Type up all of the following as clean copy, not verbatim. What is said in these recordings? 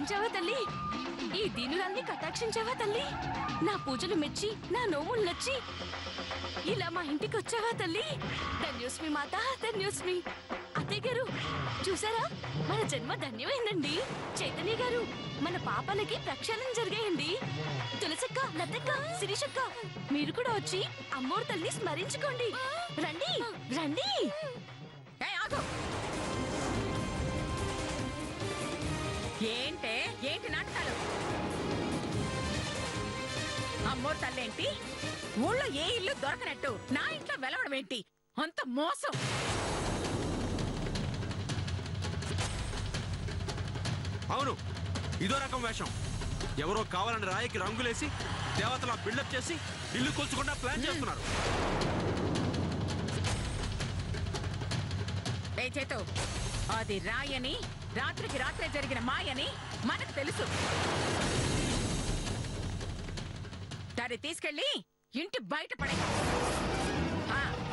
కరుణించావా తల్లి? ఈ దీనురాల్ని కటాక్షించావా తల్లి? నా పూజలు మెచ్చి నా నోములు నచ్చి ఇలా మా ఇంటికి వచ్చావా తల్లి? ధన్యోస్మి మాత, ధన్యోస్మి. అత్తయ్య గారు చూసారా, మన జన్మ ధన్యమైందండి. చైతన్య గారు, మన పాపాలకి ప్రక్షాళన జరిగాయండి. తులసక్క, లతక్క, శిరీషక్క, మీరు కూడా వచ్చి అమ్మోరు తల్లిని స్మరించుకోండి. రండి రండి. ఏంటి నాటకాలు? అమ్మోరు తల్లేంటి? ఊళ్ళో ఏ ఇల్లు దొరకనట్టు నా ఇంట్లో వెలవడం ఏంటి? అంత మోసం. అవును, ఇదో రకం వేషం. ఎవరో కావాలని రాయికి రంగులేసి దేవతలా బిల్డప్ చేసి ఇల్లు కూల్చకుండా ప్లాన్ చేస్తున్నారు. ఏ చేతు, అది రాయని, రాత్రికి రాత్రే జరిగిన మాయని మనకు తెలుసు. దాన్ని తీసుకెళ్ళి ఇంటి బయట పడే.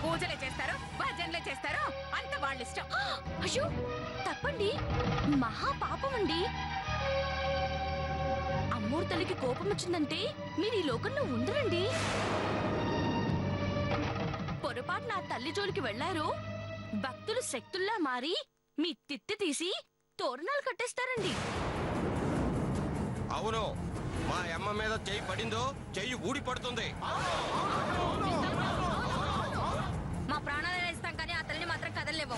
పూజలే చేస్తారు, భజనలే చేస్తారు, అంత వాళ్ళ ఇష్టం. అయ్యో తప్పండి, మహా పాపం అండి. అమ్మోరు తల్లికి కోపం వచ్చిందంటే మీరు ఈ లోకంలో ఉండరండి. పొరపాటు నా తల్లి జోలికి వెళ్లారు, భక్తులు శక్తుల్లా మారి మీ తిత్తి తీసి తోరణాలు కట్టేస్తారండి. అవును, మా అమ్మ మీద చెయ్యి పడిందో చెయ్యి ఊడి పడుతుంది. మా ప్రాణాలు ఇస్తాం కానీ ఆ తల్లిని మాత్రం కదలలేవు.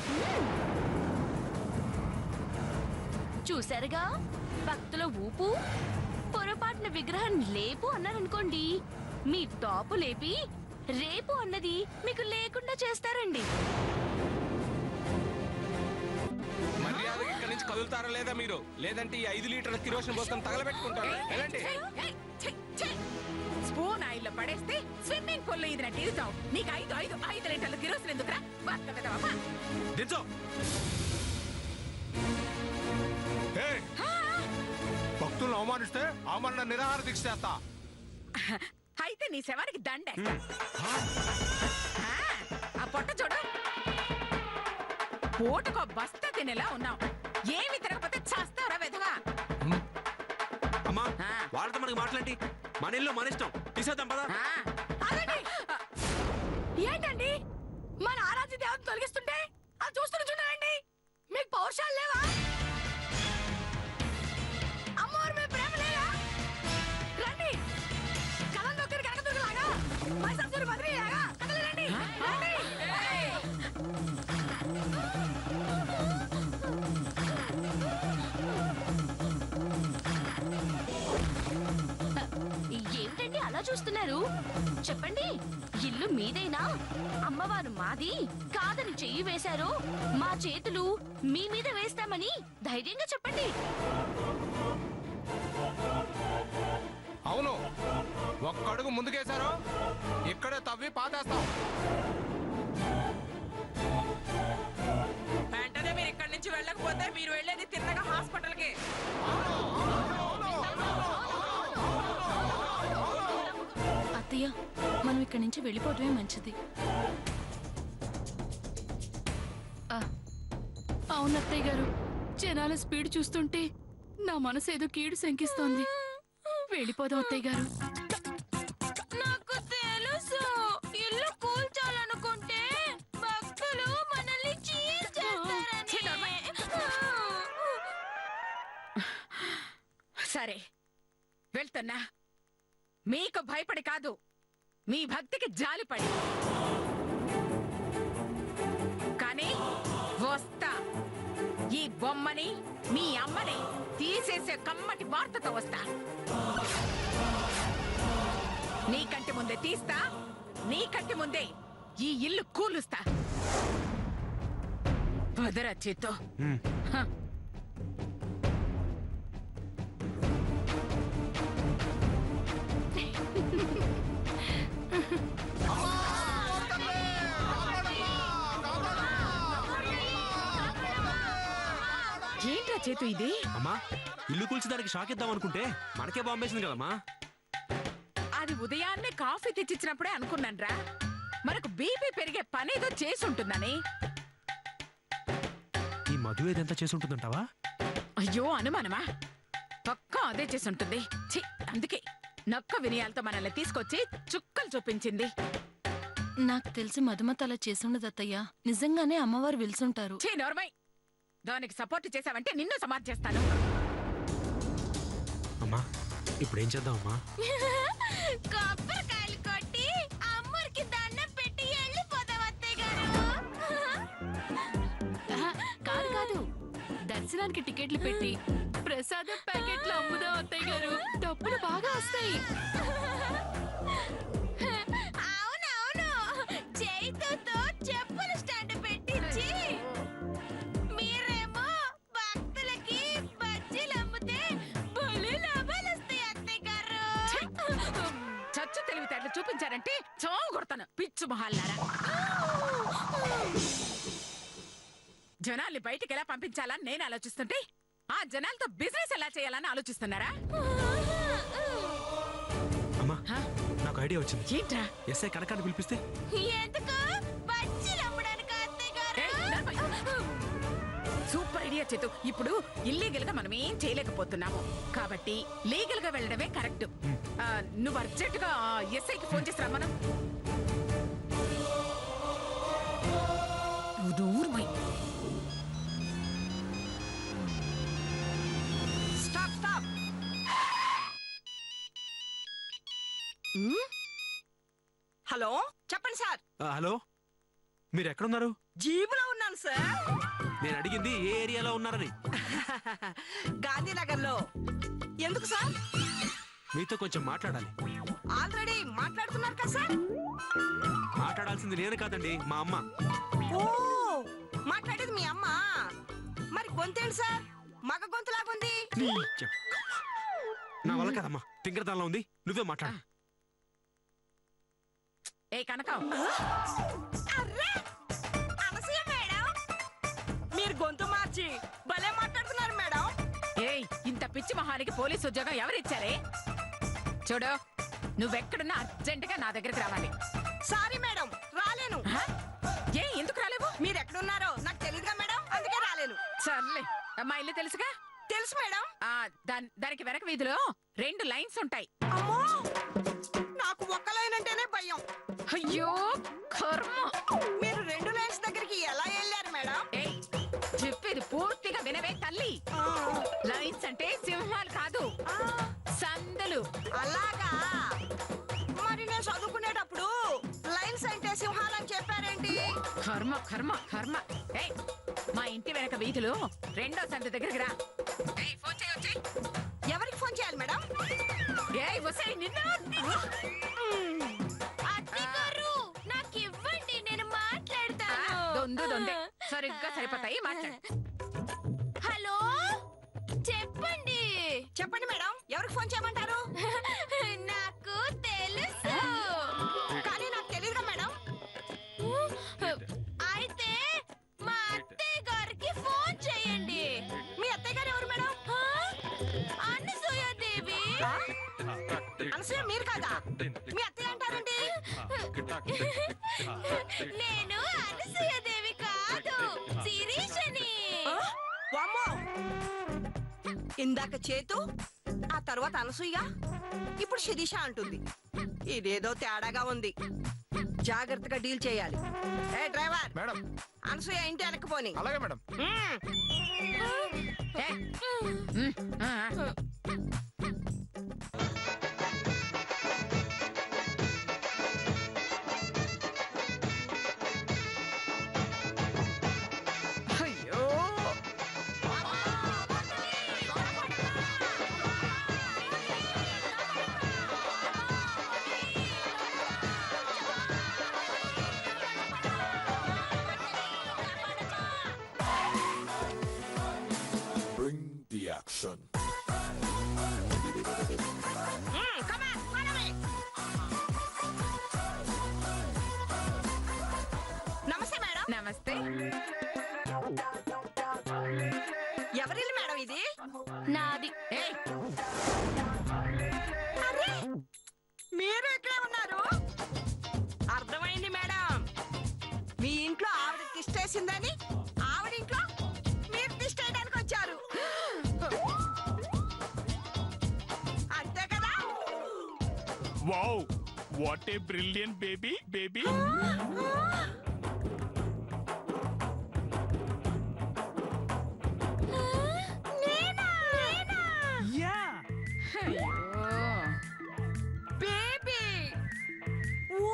చూశారుగా, భక్తుల ఊపు. పొరపాటున విగ్రహం లేపు అన్నారనుకోండి, మీ టాపు లేపి రేపు అన్నది మీకు లేకుండా చేస్తారండి. మర్యాదగా ఇక్కడి నుంచి కదులుతారా లేదా మీరు? లేదంటే ఈ 5 లీటర్ల కిరోసిన్ పోసుకొని తగలబెట్టుకుంటారు. స్పూన్ ఆయిల్ లో పడేస్తే స్విమ్మింగ్ పూల్ లో ఇదినట్టు ఇరుతావు. నీకు 5 లీటర్ల కిరోసిన్ ఎందుకురా? దించో. భక్తులను అవమానిస్తే అవమాన నిరాహార దీక్ష చేస్తా. అయితే నీ శవానికి దండేస్తా. ఆ పొట్ట చూడు, పూటకో బస్తా తినేలా ఉన్నావు. ఏమి తిరగకపోతే చేస్తావురా వెధవా. అమ్మా, వాళ్ళతో మనకి మాట్లాడి మన ఇల్లు మన ఇష్టం, తీసేద్దాం పదా. ఏంటండి మన ఆరాధ్య దేవతను తొలగిస్తుంటే అది చూస్తూనే చూడండి. మీకు పౌరుషాలు లేవా? అమ్మవారు మీ ప్రేమ లేదా? రండి, కలం దొక్కరి కనకదుర్గలాగా, మైసూరు బద్రీలాగా కదలండి. ఏంటండి అలా చూస్తున్నారు? చెప్పండి, ఇల్లు మీదేనా? అమ్మవారు మాది కాదని చెయ్యి వేశారు, మా చేతులు మీ మీద వేస్తామని ధైర్యంగా చెప్పండి. అవును, ఒక్కడుగు ముందుకేశారు, ఇక్కడే తవ్వి పాతేస్తాం. వెంటనే మీరు ఇక్కడి నుంచి వెళ్ళకపోతే మీరు వెళ్ళేది తిన్నగా హాస్పిటల్ కి. అత్తయ్య, మనం ఇక్కడి నుంచి వెళ్ళిపోవడమే మంచిది. అవును అత్తయ్య గారు, జనాల స్పీడ్ చూస్తుంటే నా మనసు ఏదో కీడు శంకిస్తోంది. వెళ్ళిపోదాం అత్తయ్య గారు. నాకు తెలుసు, ఇల్లు కూల్చాలనుకుంటే భక్తులు మనల్ని చీల్చేస్తారని. సరే వెళ్తున్నా. మీకు భయపడి కాదు, మీ భక్తికి జాలిపడి. కానీ వస్తా. ఈ బొమ్మని, మీ అమ్మని తీసేసే కమ్మటి వార్తతో వస్తా. నీకంటి ముందే తీస్తా, నీకంటి ముందే ఈ ఇల్లు కూలుస్తా. వదరా చేత్తో. ఏంట్రా చేతు ఇది? అమ్మా, ఇల్లు కూల్చడానికి షాక్ ఇద్దాం అనుకుంటే మనకే బాంబేసింది కదమ్మా. అది ఉదయాన్నే కాఫీ తెచ్చిచ్చినప్పుడే అనుకున్నాన్రా, మనకు బీపీ పెరిగే పనేదో చేసి ఉంటుందని. ఈ మధు ఏదంతా చేసి ఉంటుందంటావా? అయ్యో అనుమానమా? పక్కా అదే చేసి ఉంటుంది. ఛీ, అందుకే నక్క వినయాలతో మనల్ని తీసుకొచ్చి చుక్కలు చూపించింది. నాకు తెలిసి మధుమత అలా చేసుండదు అత్తయ్య. నిజంగానే అమ్మవారు వెలుసుంటారు. ఛీ, నోర్మై. దానికి సపోర్ట్ చేసావంటే నిన్ను సమాధి చేస్తాను. అమ్మా ఇప్పుడు ఏం చేద్దాం అమ్మా? కొబ్బరికాయలు కొట్టి అమ్మరికి దండం పెట్టి వెళ్ళిపోతాం అత్తయ్య గారు. కాదు కాదు, దర్శనానికి టికెట్లు పెట్టి ప్రసాదం ప్యాకెట్లు అమ్ముదాం అత్తయ్య గారు. డబ్బులు బాగా వస్తాయి. అవునవును, చేతుతో చెప్పుల స్టాండ్ పెట్టించి మీరేమో భక్తులకి బజ్జీలు అమ్మితే భలే లాభాలు వస్తాయి అత్తయ్య గారు. చచ్చు తెలివితేటలు చూపించారంటే చావు కొడతాను, పిచ్చు మొహాలారా. జనాల్ని బయటికి ఎలా పంపించాలని నేను ఆలోచిస్తుంటే ఆ జనాలతో బిజినెస్ ఎలా చేయాలని ఆలోచిస్తున్నారా? అమ్మా నాకు ఐడియా వచ్చింది. ఏంట్రా? ఎస్ఐ కనకాన్ని పిలిపిస్తే? ఎందుకు బజ్జీలు అమ్మడానికి అత్తయ్య గారు? సూపర్ ఐడియా చేతు. ఇప్పుడు ఇల్లీగల్ గా మనం ఏం చేయలేకపోతున్నాము కాబట్టి లీగల్ గా వెళ్ళడమే కరెక్ట్. నువ్వు అర్జెంట్ గా ఎస్ఐకి ఫోన్ చేసి రమ్మను. దూరమై స్టాప్ స్టాప్. హలో, చెప్పండి సార్. హలో, మీరు ఎక్కడున్నారు? జీబులో ఉన్నాను సార్. నేను అడిగింది ఏ ఏరియాలో ఉన్నారని. గాంధీనగర్ లో. ఎందుకు సార్? మీతో కొంచెం మాట్లాడాలి. ఆల్రెడీ మాట్లాడుతున్నారు కదా సార్. మాట్లాడాల్సింది నేను కాదండి, మా అమ్మ. ఓ, మాట్లాడేది మీ అమ్మ. మరి గొంతేంటి సార్, మగ గొంతులాగుంది. నా వల్ల కదమ్మా, తింగరదానిలో ఉంది. నువ్వే మాట్లాడు. ఏ కనకం, అర్రే అనసూయ మేడం, మీరు గొంతు మార్చి భలే మాట్లాడుతున్నారు మేడం. ఏయ్, ఇంత పిచ్చి మహానికి పోలీసు ఉద్యోగం ఎవరిచ్చారే? చూడు, నువ్వెక్కడున్నా అర్జెంట్ గా నా దగ్గరికి రావాలి. సారీ మేడం, రాలేను. ఏ, ఎందుకు రాలేవు? మీరు ఎక్కడున్నారో నాకు తెలియదుగా మేడం, అందుకే రాలేను. సర్లే, మా ఇల్లు తెలుసుగా. తెలుసు మేడం. దానికి వెనక వీధిలో 2 లైన్స్ ఉంటాయి. అమ్మో, నాకు ఒక్క లైన్ అంటేనే భయం. అయ్యో కర్మ. మీరు 2 లైన్స్ దగ్గరికి ఎలా వెళ్ళారు మేడం? ఏయ్, చెప్పేది పూర్తిగా వినవే తల్లి. లైన్స్ అంటే సింహాలు కాదు, సందులు. అలాగా? మరి నేను చదువుకునేటప్పుడు లైన్స్ అంటే సింహాలని చెప్పారేంటి? కర్మ కర్మ కర్మ. ఏయ్, మా ఇంటి వెనక వీధిలో 2వ సందు దగ్గరికి రా. ఏయ్, ఫోన్ చేయొచ్చి. ఎవరికి ఫోన్ చేయాలి మేడం? ఏయ్, వసై నిన్ను. అత్తయ్య గారు, నాకు ఇవ్వండి, నేను మాట్లాడతాను. దొందే సరిగ్గా సరిపోతాయి, మాట్లాడు. హలో, చెప్పండి. చెప్పండి మేడం, ఎవరికి ఫోన్ చేయమంటారు? నాకు తెలుసు, కానీ నాకు తెలియదుగా మేడం. అయితే మా అత్తయ్య గారికి ఫోన్ చేయండి. మీ అత్తయ్య గారు ఎవరు మేడం? అనసూయాదేవి. అనసూయ మీరు కాదా? మీ అత్తయ్య అంటారండి. నేను అనసూయాదేవి కాదు, శిరీషని. వామ్మో, ఇందాక చేతు, ఆ తర్వాత అనసూయ, ఇప్పుడు శిరీష అంటుంది. ఇదేదో తేడాగా ఉంది. జాగ్రత్తగా డీల్ చేయాలి. ఏ డ్రైవర్ మేడం. అనసూయ ఇంటి వెనక్కిపోని. అలాగే మేడం. ఏయ్, ఆ. అయ్యో, Bring the action. Come on, follow me. నమస్తే మేడం. నమస్తే. ఎవరిల్లు మేడం ఇది? నాది. ఏయ్, అరే, మీరు ఎక్కడ ఉన్నారు? అర్థమైంది మేడం, మీ ఇంట్లో ఆవిడ తిష్టేసిందని ఆవిడ ఇంట్లో మీరు తిష్టేయడానికి వచ్చారు. Wow what a brilliant baby baby. Yeah అయ్యో. బేబీ ఓ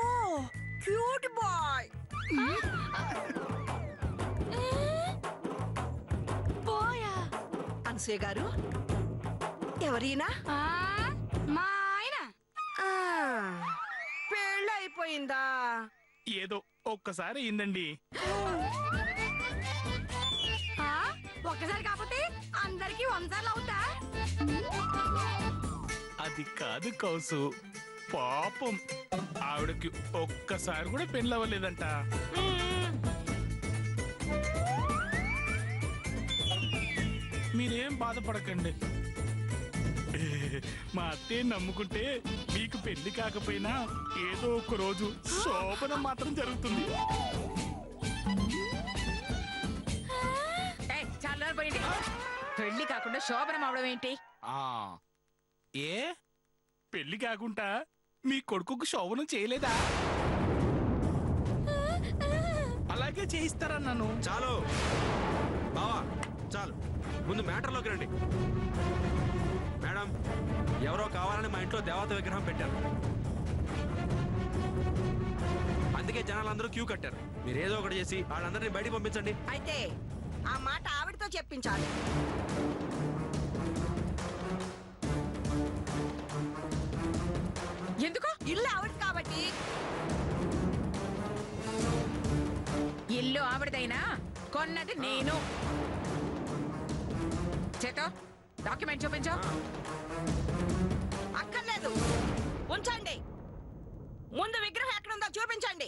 క్యూట్ బాయ్. పోయా అనసూయ గారు ఎవరీనా? మా ఆయన పెళ్ళైపోయిందా? ఏదో ఒక్కసారి అయిందండి. ఒక్కసారి కాకపోతే అందరికి 100 సార్లు అవుతా. అది కాదు కౌసు, పాపం ఆవిడకి ఒక్కసారి కూడా పెళ్ళవ్వలేదంట. మీరేం బాధపడకండి. మా అత్తయ్య నమ్ముకుంటే మీకు పెళ్లి కాకపోయినా ఏదో ఒక రోజు శోభనం మాత్రం జరుగుతుంది. ఏయ్, చాలా రోజులు పోయింది. పెళ్లి కాకుండా శోభనం అవడం ఏంటి? ఏ పెళ్లి కాకుండా మీ కొడుకుకు శోభనం చేయలేదా? అలాగే చేయిస్తారన్నాను. చాలు బావా, చాలు. ముందు మ్యాటర్లోకి రండి. మేడం, ఎవరో కావాలని మా ఇంట్లో దేవత విగ్రహం పెట్టారు. అందుకే జనాలందరూ క్యూ కట్టారు. మీరు ఏదో ఒకటి చేసి వాళ్ళందరినీ బయటికి పంపించండి. అయితే ఆ మాట ఆవిడతో చెప్పించాలి. ఎందుకు? ఇల్లు ఆవిడ కాబట్టి. ఇల్లు ఆవిడదైనా కొన్నది నేను. చేతో డాక్యుమెంట్ చూపించు. అక్కర్లేదు, ఉంచండి. ముందు విగ్రహం ఎక్కడుందో చూపించండి.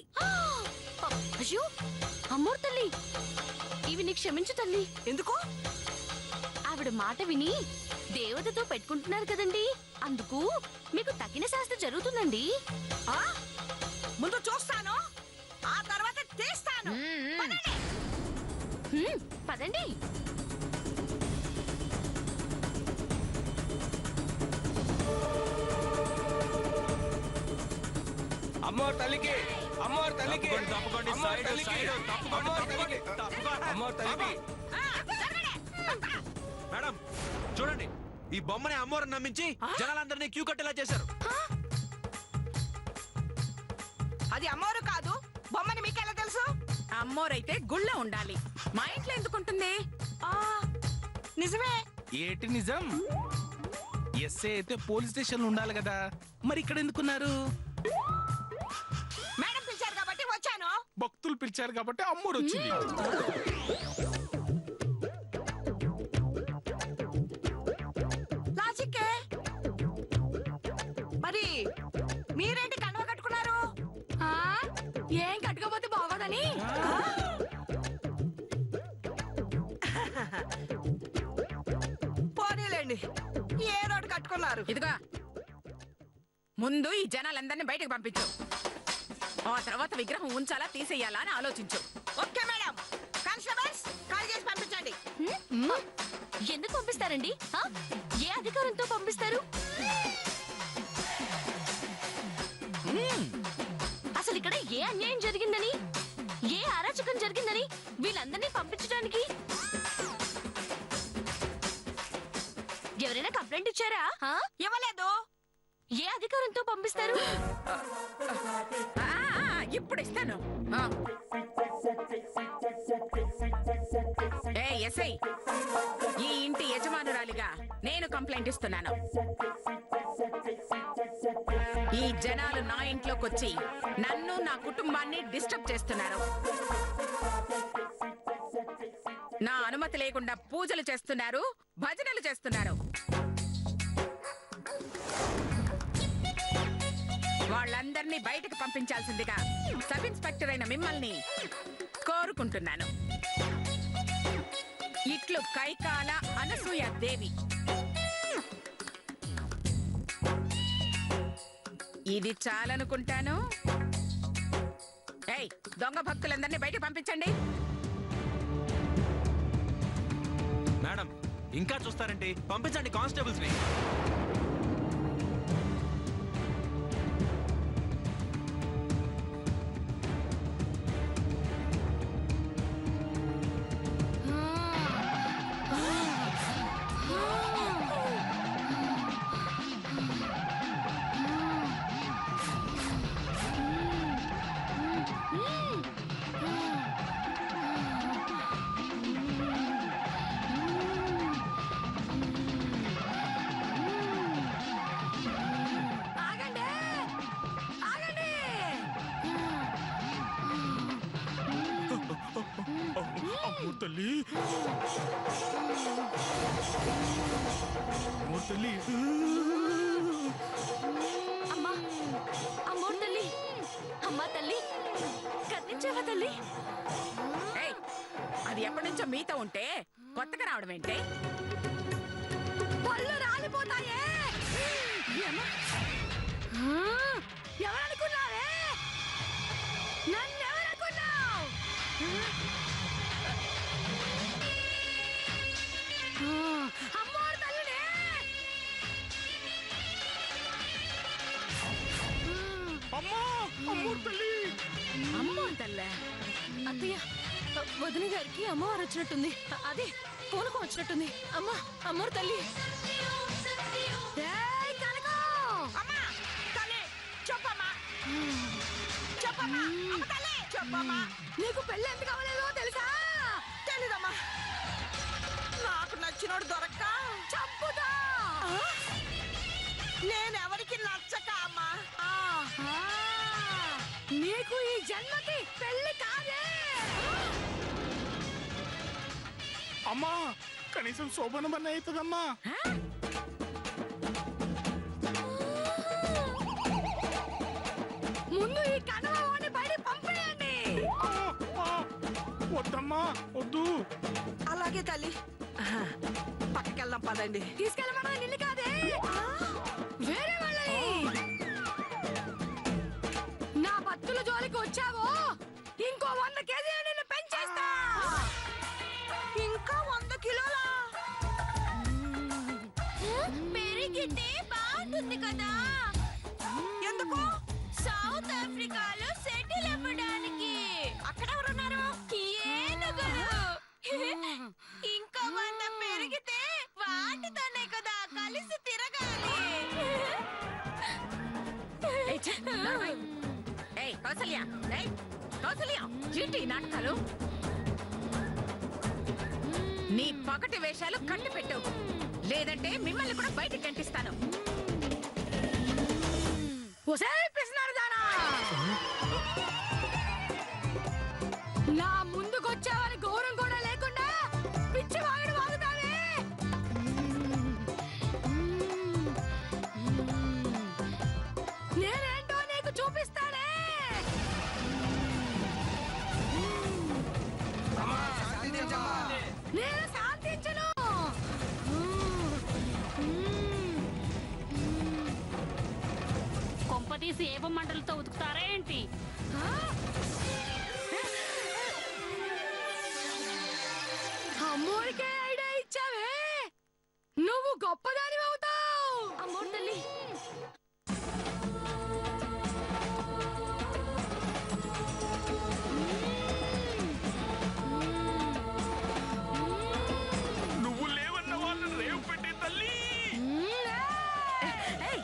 అయ్యో అమ్మోరు తల్లి, ఇవి నీకు క్షమించు తల్లి. ఎందుకు? ఆవిడ మాట విని దేవతతో పెట్టుకుంటున్నారు కదండి, అందుకు మీకు తగిన శాస్త్ర జరుగుతుందండి. ఆ? ముందు చూస్తాను, ఆ తర్వాత తీస్తాను. పదండి. పదండి. అమ్మోరు తల్లికి, అమ్మోరు తల్లికి, తప్పకోండి, అమ్మోరు సైడ్, తల్లికి, సైడ్, తప్పకోండి, అమ్మోరు తప్పకోండి, తల్లికి, తప్పకోండి. అమ్మోరు తల్లికి. మేడం చూడండి, ఈ బొమ్మని అమ్మోరని నమ్మించి జనాలందరినీ క్యూ కట్టేలా చేశారు. అది అమ్మోరు కాదు, బొమ్మని మీకెలా తెలుసు? అమ్మోరైతే గుళ్ళో ఉండాలి, మా ఇంట్లో ఎందుకుంటుంది? ఆ, నిజమే. ఏటి నిజం? ఎస్ఏ అయితే పోలీస్ స్టేషన్ ఉండాలి కదా, మరి ఇక్కడ ఎందుకున్నారు? మేడం పిలిచారు కాబట్టి వచ్చాను. భక్తులు పిలిచారు కాబట్టి అమ్మోరు వచ్చింది. లాజిక్కే. మరి మీరేంటి కండువా కట్టుకున్నారు? ఏం కట్టుకోపోతే బాగోదని. పోనీలేండి, ఏదోటి కట్టుకున్నారు. ఇదిగో ముందు ఈ జనాలందరినీ బయటకు పంపించు, ఆ తర్వాత విగ్రహం ఉంచాలా తీసేయాలా అని ఆలోచించు. Okay madam. కానిస్టేబుల్స్ కాల్ చేసి పంపించండి. ఎందుకు పంపిస్తారండి? ఏ అధికారంతో పంపిస్తారు? అసలు ఇక్కడ ఏ అన్యాయం జరిగిందని, ఏ అరాచకం జరిగిందని వీళ్ళందరినీ పంపించడానికి ఎవరైనా కంప్లైంట్ ఇచ్చారా? ఇవ్వలేదు. ఏ అధికారంతో పంపిస్తారు? ఇప్పుడు ఇస్తాను. ఏ ఎస్ఐ, ఈ ఇంటి యజమానురాలిగా నేను కంప్లైంట్ ఇస్తున్నాను. ఈ జనాలు నా ఇంట్లోకి వచ్చి నన్ను నా కుటుంబాన్ని డిస్టర్బ్ చేస్తున్నారు. నా అనుమతి లేకుండా పూజలు చేస్తున్నారు, భజనలు చేస్తున్నారు. వాళ్ళందరినీ బయటకు పంపించాల్సిందిగా సబ్ ఇన్స్పెక్టర్ అయిన మిమ్మల్ని కోరుకుంటున్నాను. ఇట్లు కైకాల అనసూయ దేవి. ఇది చాలనుకుంటాను. ఏయ్, దొంగ భక్తులందరినీ బయటకు పంపించండి. మేడం ఇంకా చూస్తారంటే పంపించండి కానిస్టేబుల్స్ ని. తల్లి అమ్మోరు తల్లి అమ్మా అమ్మోరు తల్లి అమ్మా తల్లి కర్ణించావా తల్లి? ఏయ్, అది ఎప్పటి నుంచో మీతో ఉంటే కొత్తగా రావడం ఏంటే? పళ్ళు రాలిపోతాయే. ఎవరనుకున్నావే? నన్నెవరనుకున్నావు? అమ్మోరు తల్లినే. అమ్మా అమ్మోరు తల్లి అమ్మోరు తల్లే. అత్తయ్య వదిన గారికి అమ్మవారు వచ్చినట్టుంది. అదే పూనకం వచ్చినట్టుంది. అమ్మా అమ్మోరు తల్లి. ఏయ్, కనకం! అమ్మా తల్లి చెప్పమ్మా చెప్పమ్మా అమ్మ తల్లి చెప్పమ్మా. నీకు పెళ్ళి ఎందుకు అవ్వలేదో తెలుసా? తెలీదమ్మా. నాకు నచ్చినోడు దొరక్క చంపుతా. నేనెవరికి నచ్చక అమ్మా. నీకు ఈ జన్మకి పెళ్లి కాదే. అమ్మా కనీసం శోభనమన్న అవుతుందమ్మా. ముందు ఈ కనవాడిని బయట పంపేయండి. వద్దమ్మా వద్దు. అలాగే తల్లి. పక్కకెళ్దాం పదండి. తీసుకెళ్ళమన్నా నిన్ను కాదే, వేరే వాళ్ళని. నా భక్తుల జోలికి వచ్చావో ఇంకో 100 కేజీలు నిన్ను పెంచేస్తా. ఇంకా 100 కిలోలా? పెరిగితే బాగుంటుంది కదా. ఎందుకు? సౌత్ ఆఫ్రికాలో సెటిల్ అవ్వడానికి. అక్కడ ఎవరున్నారు? ఏనుగులు. ఇంకా 100 పెరిగితే వాటితోనే కదా కలిసి తిరగాలి. ఏయ్, ఛే, నడవయ్. ఏయ్, కౌసల్య, ఏయ్, కౌసల్య, ఏంటి ఈ నాటకాలు? నీ పగటి వేషాలు కట్టి పెట్టవు, లేదంటే మిమ్మల్ని కూడా బయటికి గంటిస్తాను. ఒసేయ్ పిసినారిదానా! నా ముందుకొచ్చావని గౌరవం కూడా లేకుండా పిచ్చి వాగుడు వాగుతావే. నేనేంటో నీకు చూపిస్తానే. నేను శాంతించను. కొంపతీసి ఏవ మంటలతో ఉతుకుతారా ఏంటి? అమ్మోరికే ఐడియా ఇచ్చావే, నువ్వు గొప్పదాని అవుతావు. అమ్మోరు తల్లి. నువ్వు లేవన్న వాళ్ళని రేవు పెట్టే తల్లి. ఏయ్,